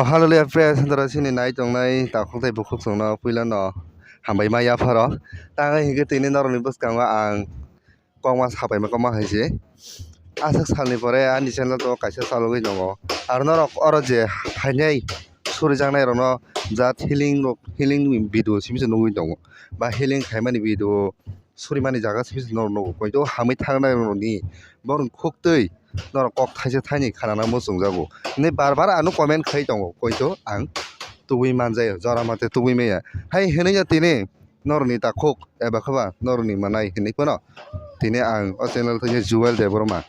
Haleluya praise sandra sini nai tong nai ta khong tai bukhuk song na puila no hambai ma ya pharo ta ngai hige tini noroni buskang ang kongma sapai ma koma haise asak salni pore ani channel to kaisa salogoi tongo ar norok oro je hainai suri jangnai rono jat healing ni video sibise nugui tongo ba healing khaimani video surimani jaga sibise nogo koito hamai thangnai roni borong khoktoi norok kok thaise thaini khanana musungjago ne barbar anu comment khai tongo koito ang tubui manjai jora mate tubui meya hai hinai tini norni ta khok eba khaba norni manai hinai kono tini ang o channel to jewel de boroma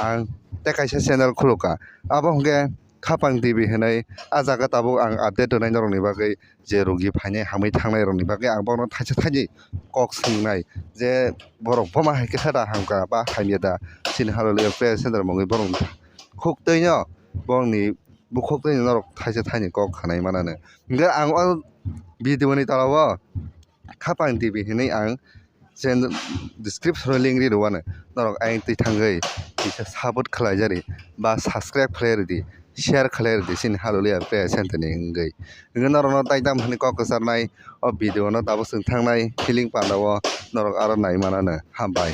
ang te kaisa channel khuluka abo hongke khapang tv hinai ajaga tabuk ang update donai norni bagai je rogi phainai hamai thangnai roni bagai ang bono thaise thaini kok singnai je borok boma haike thada hamka ba haimya da sin haleluya praise center mongoi borong khoktoi no bongni bukhok tei norok thaise thaini kok khanai manane hingke ang o video ni talawo khapang tv hinai ang channel description link ri rowane norok aing tui thangai isa support khlaijari ba subscribe khlairdi share khlairdi sin haleluya praise center ni hinggai hingke norok no taidam hani kok kasarnai o video no tabo sing thangnai feeling pandawo norok aro nai manane hambai.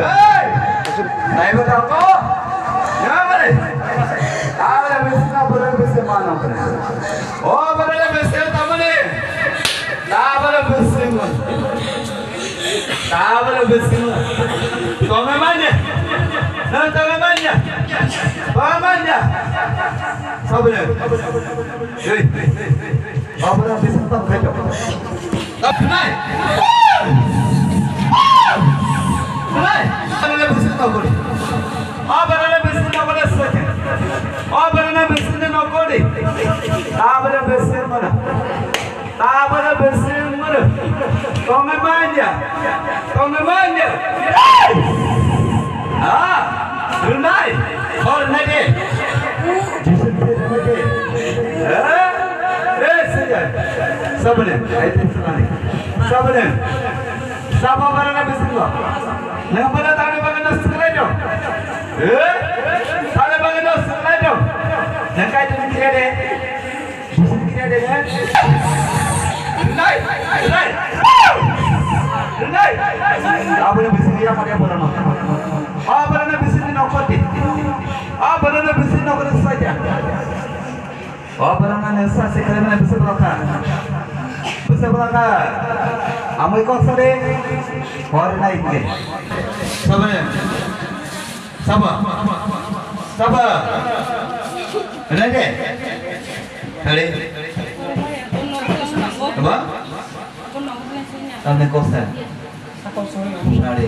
Naik betul ko. Nyamare. Awal besar boleh besar mana pun. Oh boleh besar tamane. Awal besar mana. Awal besar mana. Kau mana? Nah kau mana? Kau mana? Sabar. Hei. Awal besar tak kacau. Tak naik. Naik. Awal besar tak boleh. Abana besina mana saja. Abana besina nak kodi. Abana besina mana. Abana besina mana. Kau mana? Kau mana? Ah, sunai. Khor nage. Saja. Sabne. Aitu sunai. Sabne. Sabah mana besina. Nama pada tangan bagian sekolah jom. Tangan bagian sekolah jom. Nak itu kira deh. Kira deh kan? Renai, renai, renai. Apa yang bising dia pakai apa nama? Apa yang bising nak koti? Apa yang bising nak kerja saja? Apa yang nasa sekarang mana bising belakang? Bising belakang. Amai kau sore. Khor naik ni. Sabar. Sabar. Sabar. Naik ke? Hari. Apa? Sampai kosan. Hari.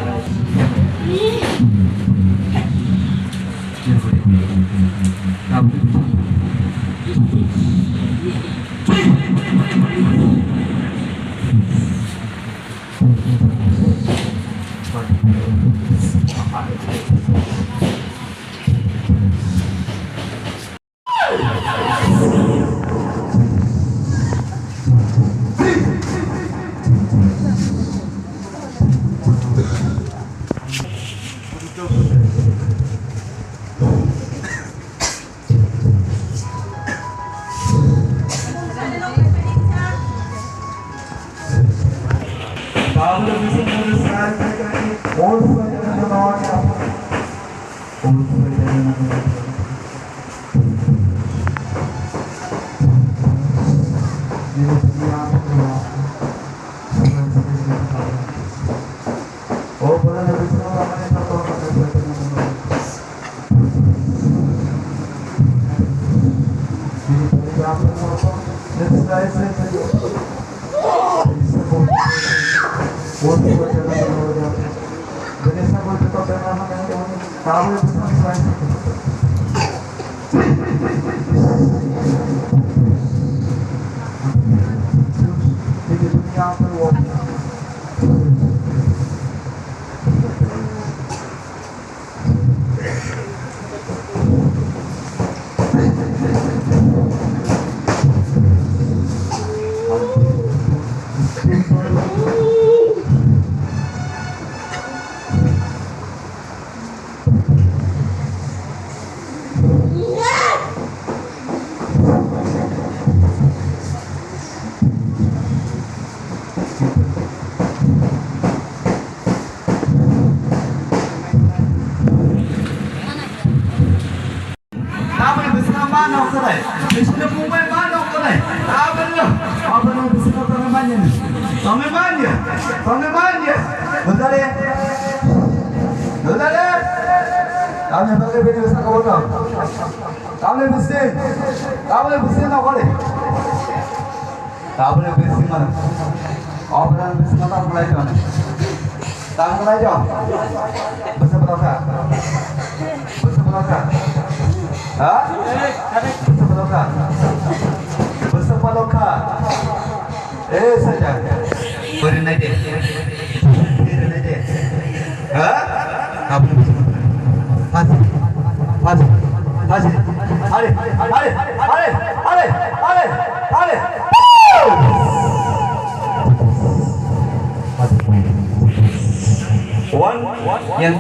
Yang